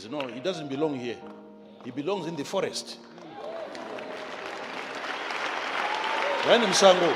says, no, he doesn't belong here. He belongs in the forest. Right, Msango?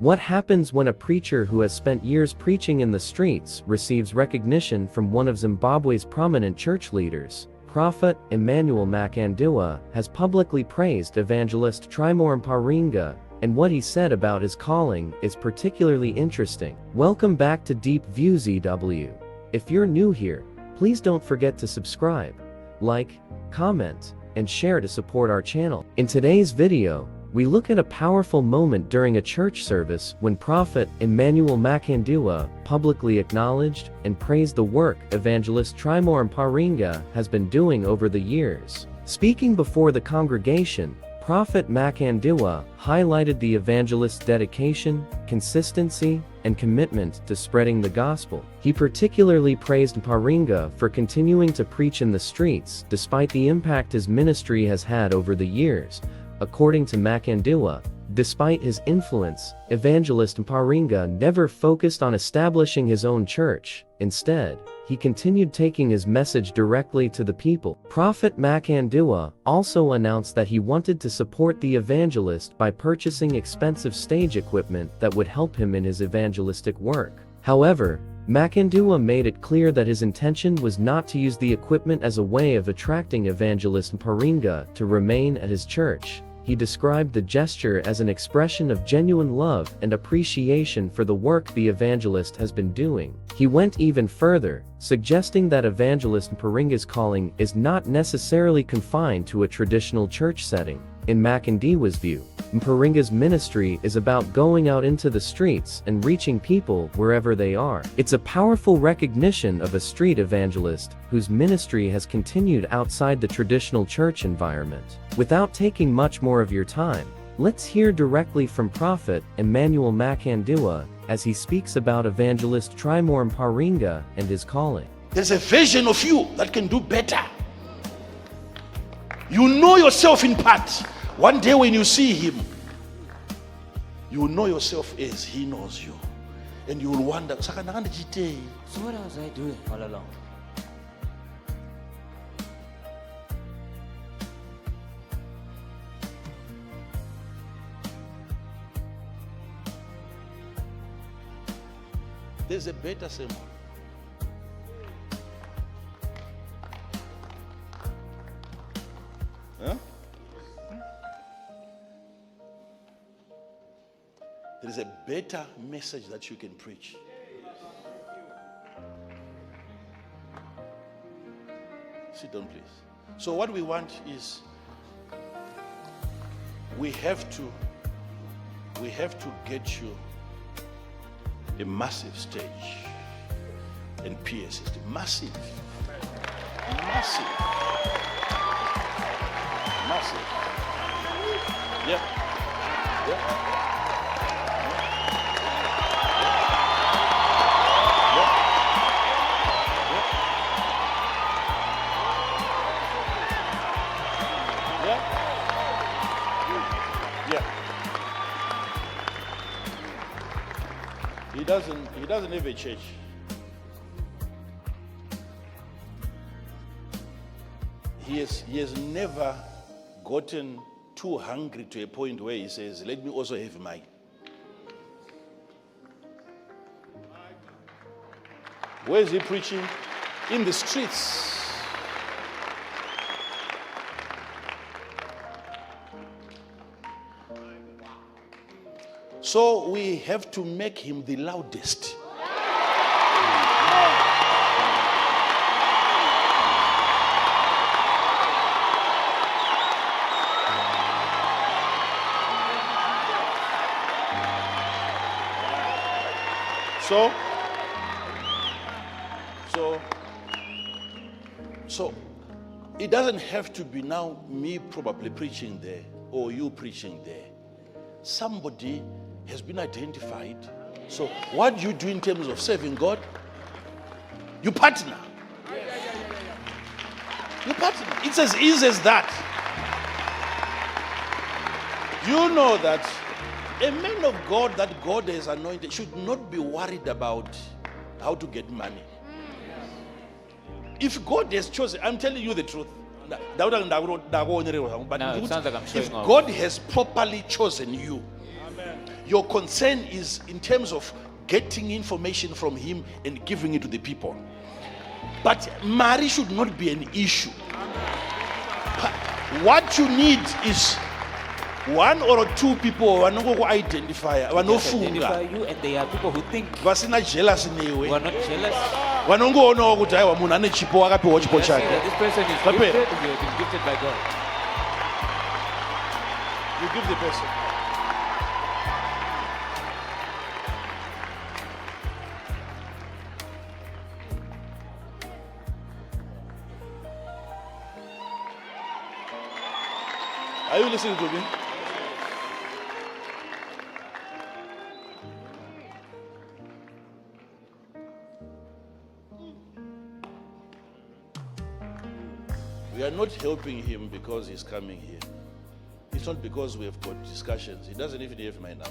What happens when a preacher who has spent years preaching in the streets receives recognition from one of Zimbabwe's prominent church leaders? Prophet Emmanuel Makandiwa has publicly praised evangelist Trymore Mparinga, and what he said about his calling is particularly interesting. Welcome back to Deep View ZW. If you're new here, please don't forget to subscribe, like, comment, and share to support our channel. In today's video, we look at a powerful moment during a church service when Prophet Emmanuel Makandiwa publicly acknowledged and praised the work evangelist Trymore Mparinga has been doing over the years. Speaking before the congregation, Prophet Makandiwa highlighted the evangelist's dedication, consistency, and commitment to spreading the gospel. He particularly praised Mparinga for continuing to preach in the streets despite the impact his ministry has had over the years. According to Makandiwa, despite his influence, evangelist Mparinga never focused on establishing his own church. Instead, he continued taking his message directly to the people. Prophet Makandiwa also announced that he wanted to support the evangelist by purchasing expensive stage equipment that would help him in his evangelistic work. However, Makandiwa made it clear that his intention was not to use the equipment as a way of attracting evangelist Mparinga to remain at his church. He described the gesture as an expression of genuine love and appreciation for the work the evangelist has been doing. He went even further, suggesting that evangelist Mparinga's calling is not necessarily confined to a traditional church setting. In Makandiwa's view, Mparinga's ministry is about going out into the streets and reaching people wherever they are. It's a powerful recognition of a street evangelist whose ministry has continued outside the traditional church environment. Without taking much more of your time, let's hear directly from Prophet Emmanuel Makandiwa as he speaks about evangelist Trymore Mparinga and his calling. There's a version of you that can do better. You know yourself in part. One day when you see him, you will know yourself as he knows you. And you will wonder, so what was I doing all along? There's a better sermon. Huh? There is a better message that you can preach. Sit down, please. So what we want is we have to get you a massive stage and PA system. Massive. Yeah. He doesn't have a church. He has never gotten too hungry to a point where he says, let me also have mine. Where is he preaching? In the streets. So we have to make him the loudest. So it doesn't have to be now me probably preaching there or you preaching there. Somebody has been identified. So what do you do in terms of serving God? You partner. You partner. It's as easy as that. You know that a man of God that God has anointed should not be worried about how to get money. If God has chosen, I'm telling you the truth. Now it sounds like I'm showing If off. God has properly chosen you, your concern is in terms of getting information from Him and giving it to the people. But money should not be an issue. What you need is one or two people who identify, Just identify you, and there are people who think vasina jealous who newe, are not jealous. vanongoona kuti aiwa munhu ane chipo akapiwa chipo They see chake. that this person is But gifted, you have been gifted by God. You give the person. Are you listening to me? We are not helping him because he's coming here. It's not because we have got discussions. He doesn't even have my number.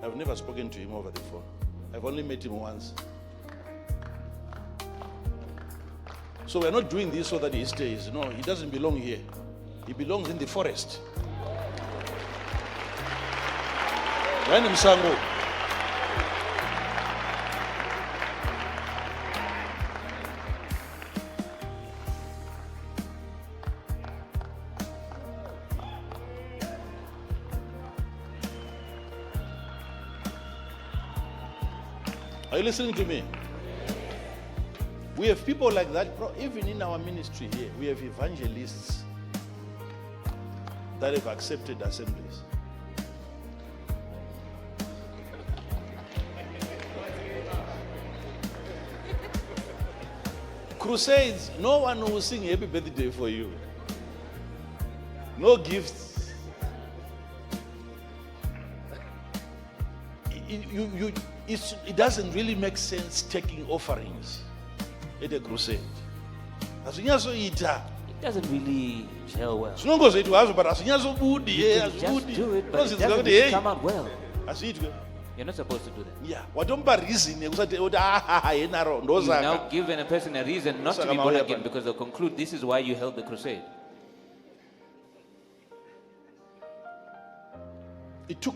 I've never spoken to him over the phone. I've only met him once. So we're not doing this so that he stays. No, he doesn't belong here. He belongs in the forest. Right in Msango. Are you listening to me? We have people like that. Even in our ministry here, we have evangelists that have accepted assemblies. Crusades, no one will sing happy birthday for you. No gifts. It doesn't really make sense taking offerings at a crusade. It doesn't really gel well. You can just do it, but it doesn't really come out well. You're not supposed to do that. Yeah. You've now given a person a reason not to be born again because they'll conclude this is why you held the crusade. It took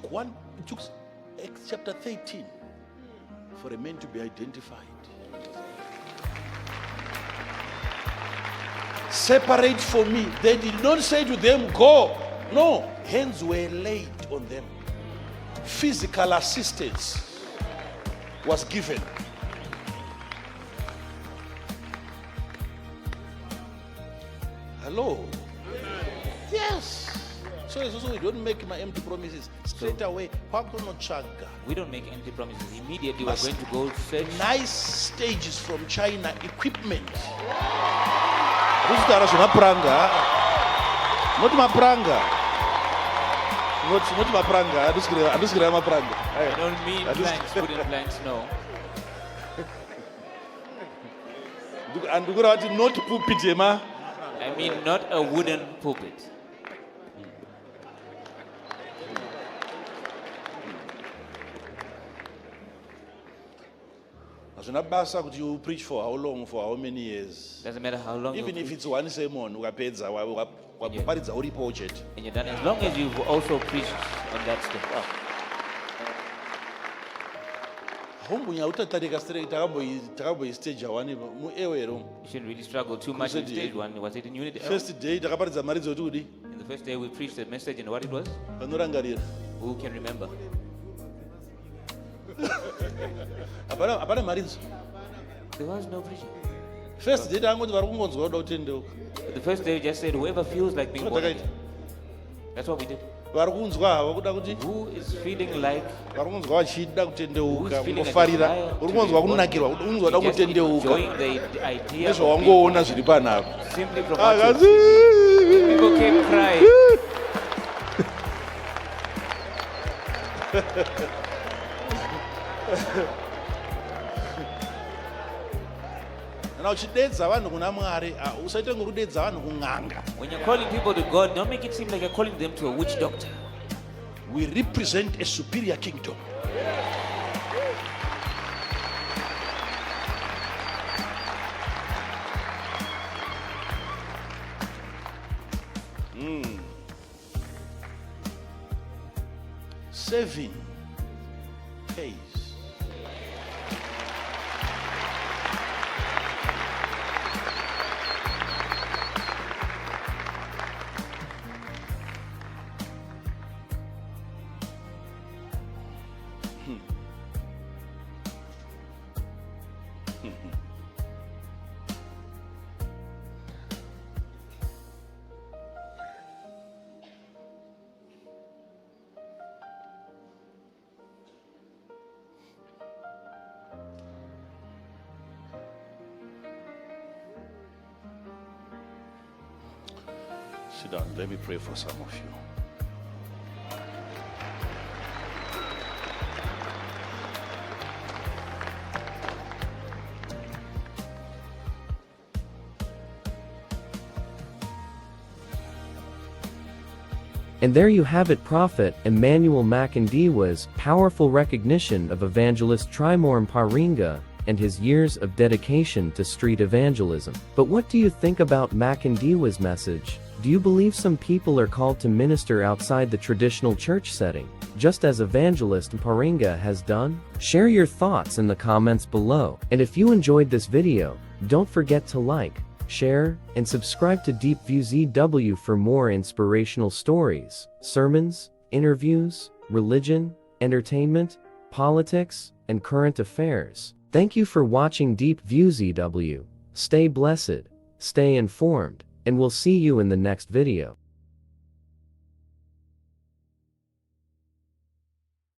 Acts chapter 13 for a man to be identified. Separate for me. They did not say to them, go. No, hands were laid on them. Physical assistance was given. Hello? Yes. So we don't make my empty promises straight away. We don't make empty promises. Immediately we're going to go search. Nice stages from China, equipment. Not mapranga. Not mapranga. I just grab mapranga. I don't mean planks, wooden planks, no. And we're going to not pulpit, Emma. I mean not a wooden pulpit. You preach for how long, for how many years? Doesn't matter how long. Even if it's one sermon, and you're done, as long as you've also preached on that stuff. You shouldn't really struggle too much in stage one. Was it in unit L? First day, In the first day we preached the message and what it was? Who can remember? There was no preaching. First day, The first day we just said whoever feels like being born again. That's what we did. vari kunzwa hava kuda kuti Who is feeling like vari kunzwa vachida kutendeuka Who's feeling like kungofarira a desire uri to kunzwa be kunakirwa unzwa da just kutendeuka enjoying the idea of being nezvawangoona zviri panapa simply from what akazi people came crying. kana uchidedza vanhu kuna mwari usaite ngokudedza vanhu kun'anga. When you're calling people to God, don't make it seem like you're calling them to a witch doctor. We represent a superior kingdom. Serving pays. Sit down. Let me pray for some of you. And there you have it, Prophet Emmanuel Makandiwa's powerful recognition of Evangelist Trymore Mparinga and his years of dedication to street evangelism. But what do you think about Makandiwa's message? Do you believe some people are called to minister outside the traditional church setting, just as Evangelist Mparinga has done? Share your thoughts in the comments below. And if you enjoyed this video, don't forget to like, share, and subscribe to Deep View ZW for more inspirational stories, sermons, interviews, religion, entertainment, politics, and current affairs. Thank you for watching Deep View ZW. Stay blessed, stay informed, and we'll see you in the next video.